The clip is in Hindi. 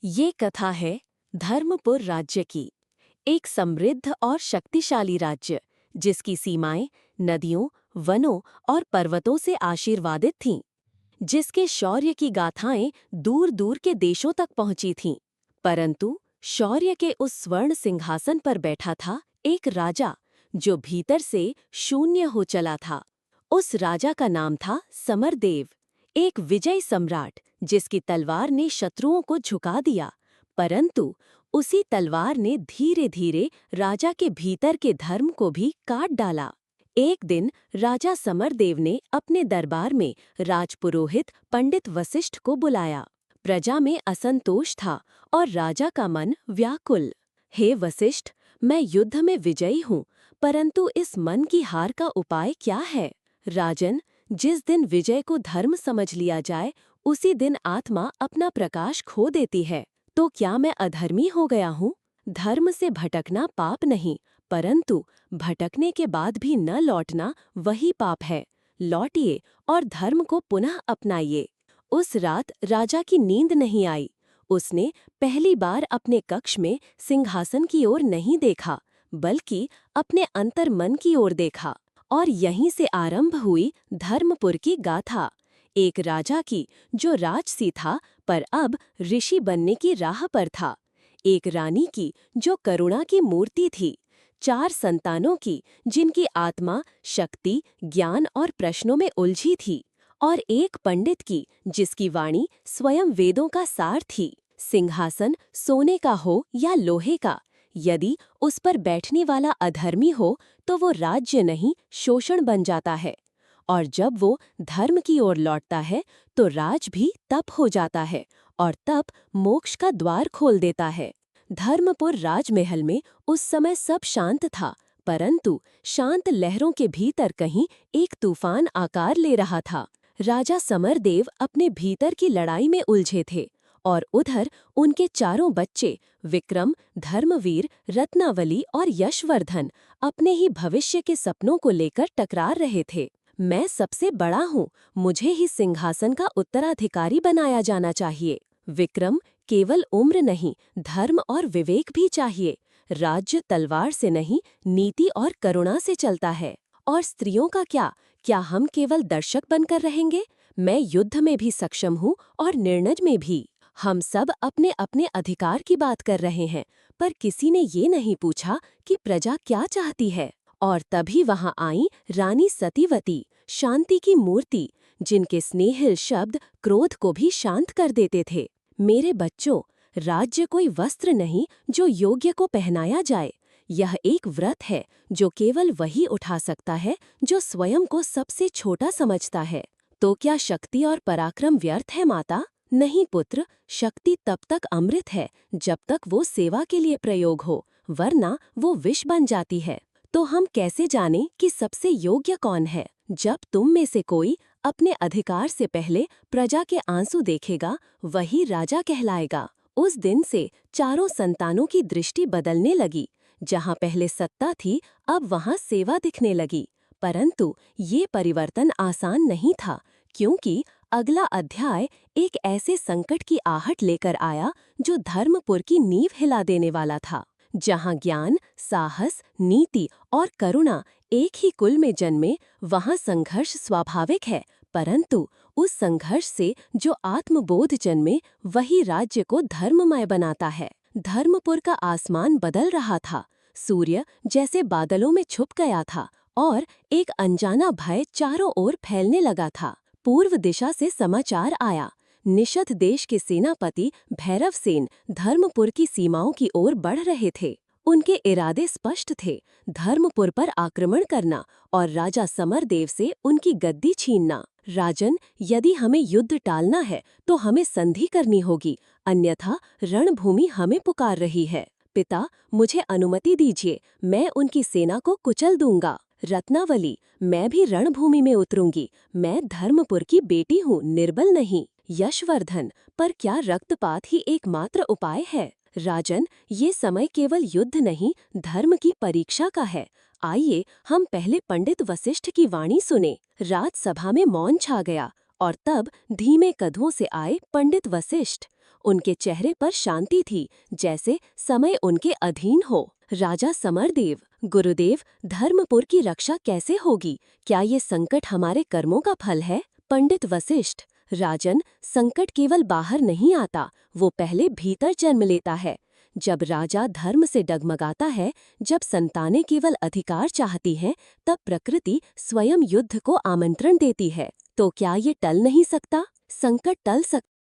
ये कथा है धर्मपुर राज्य की। एक समृद्ध और शक्तिशाली राज्य जिसकी सीमाएं नदियों, वनों और पर्वतों से आशीर्वादित थीं, जिसके शौर्य की गाथाएं दूर दूर के देशों तक पहुंची थीं। परंतु शौर्य के उस स्वर्ण सिंहासन पर बैठा था एक राजा जो भीतर से शून्य हो चला था। उस राजा का नाम था समरदेव, एक विजयी सम्राट जिसकी तलवार ने शत्रुओं को झुका दिया। परंतु उसी तलवार ने धीरे धीरे राजा के भीतर के धर्म को भी काट डाला। एक दिन राजा समरदेव ने अपने दरबार में राजपुरोहित पंडित वशिष्ठ को बुलाया। प्रजा में असंतोष था और राजा का मन व्याकुल। हे वशिष्ठ, मैं युद्ध में विजयी हूँ, परंतु इस मन की हार का उपाय क्या है? राजन, जिस दिन विजय को धर्म समझ लिया जाए, उसी दिन आत्मा अपना प्रकाश खो देती है। तो क्या मैं अधर्मी हो गया हूँ? धर्म से भटकना पाप नहीं, परंतु भटकने के बाद भी न लौटना वही पाप है। लौटिए और धर्म को पुनः अपनाइए। उस रात राजा की नींद नहीं आई। उसने पहली बार अपने कक्ष में सिंहासन की ओर नहीं देखा, बल्कि अपने अंतर्मन की ओर देखा। और यहीं से आरंभ हुई धर्मपुर की गाथा। एक राजा की जो राजसी था पर अब ऋषि बनने की राह पर था। एक रानी की जो करुणा की मूर्ति थी। 4 संतानों की जिनकी आत्मा शक्ति, ज्ञान और प्रश्नों में उलझी थी। और एक पंडित की जिसकी वाणी स्वयं वेदों का सार थी। सिंहासन सोने का हो या लोहे का, यदि उस पर बैठने वाला अधर्मी हो तो वो राज्य नहीं, शोषण बन जाता है। और जब वो धर्म की ओर लौटता है तो राज भी तप हो जाता है और तप मोक्ष का द्वार खोल देता है। धर्मपुर राजमहल में उस समय सब शांत था, परंतु शांत लहरों के भीतर कहीं एक तूफान आकार ले रहा था। राजा समरदेव अपने भीतर की लड़ाई में उलझे थे और उधर उनके चारों बच्चे विक्रम, धर्मवीर, रत्नावली और यशवर्धन अपने ही भविष्य के सपनों को लेकर टकरा रहे थे। मैं सबसे बड़ा हूँ, मुझे ही सिंहासन का उत्तराधिकारी बनाया जाना चाहिए। विक्रम, केवल उम्र नहीं, धर्म और विवेक भी चाहिए। राज्य तलवार से नहीं, नीति और करुणा से चलता है। और स्त्रियों का क्या हम केवल दर्शक बनकर रहेंगे? मैं युद्ध में भी सक्षम हूँ और निर्णय में भी। हम सब अपने अपने अधिकार की बात कर रहे हैं, पर किसी ने ये नहीं पूछा कि प्रजा क्या चाहती है। और तभी वहां आई रानी सतीवती, शांति की मूर्ति, जिनके स्नेहिल शब्द क्रोध को भी शांत कर देते थे। मेरे बच्चों, राज्य कोई वस्त्र नहीं जो योग्य को पहनाया जाए। यह एक व्रत है जो केवल वही उठा सकता है जो स्वयं को सबसे छोटा समझता है। तो क्या शक्ति और पराक्रम व्यर्थ है माता? नहीं पुत्र, शक्ति तब तक अमृत है जब तक वो सेवा के लिए प्रयोग हो, वरना वो विष बन जाती है। तो हम कैसे जाने कि सबसे योग्य कौन है? जब तुम में से कोई अपने अधिकार से पहले प्रजा के आंसू देखेगा, वही राजा कहलाएगा। उस दिन से चारों संतानों की दृष्टि बदलने लगी। जहाँ पहले सत्ता थी, अब वहाँ सेवा दिखने लगी। परंतु ये परिवर्तन आसान नहीं था, क्योंकि अगला अध्याय एक ऐसे संकट की आहट लेकर आया जो धर्मपुर की नींव हिला देने वाला था। जहाँ ज्ञान, साहस, नीति और करुणा एक ही कुल में जन्मे, वहाँ संघर्ष स्वाभाविक है, परंतु उस संघर्ष से जो आत्मबोध जन्मे, वही राज्य को धर्ममय बनाता है। धर्मपुर का आसमान बदल रहा था। सूर्य जैसे बादलों में छुप गया था और एक अनजाना भय चारों ओर फैलने लगा था। पूर्व दिशा से समाचार आया। निषद देश के सेनापति भैरवसेन धर्मपुर की सीमाओं की ओर बढ़ रहे थे। उनके इरादे स्पष्ट थे, धर्मपुर पर आक्रमण करना और राजा समरदेव से उनकी गद्दी छीनना। राजन, यदि हमें युद्ध टालना है तो हमें संधि करनी होगी, अन्यथा रणभूमि हमें पुकार रही है। पिता, मुझे अनुमति दीजिए, मैं उनकी सेना को कुचल दूंगा। रत्नावली, मैं भी रणभूमि में उतरूंगी। मैं धर्मपुर की बेटी हूँ, निर्बल नहीं। यशवर्धन, पर क्या रक्तपात ही एकमात्र उपाय है? राजन, ये समय केवल युद्ध नहीं, धर्म की परीक्षा का है। आइए हम पहले पंडित वशिष्ठ की वाणी सुने। राजसभा में मौन छा गया और तब धीमे कदमों से आए पंडित वशिष्ठ। उनके चेहरे पर शांति थी, जैसे समय उनके अधीन हो। राजा समरदेव, गुरुदेव, धर्मपुर की रक्षा कैसे होगी? क्या ये संकट हमारे कर्मों का फल है? पंडित वशिष्ठ, राजन, संकट केवल बाहर नहीं आता, वो पहले भीतर जन्म लेता है। जब राजा धर्म से डगमगाता है, जब संतानें केवल अधिकार चाहती हैं, तब प्रकृति स्वयं युद्ध को आमंत्रण देती है। तो क्या ये टल नहीं सकता? संकट टल सकता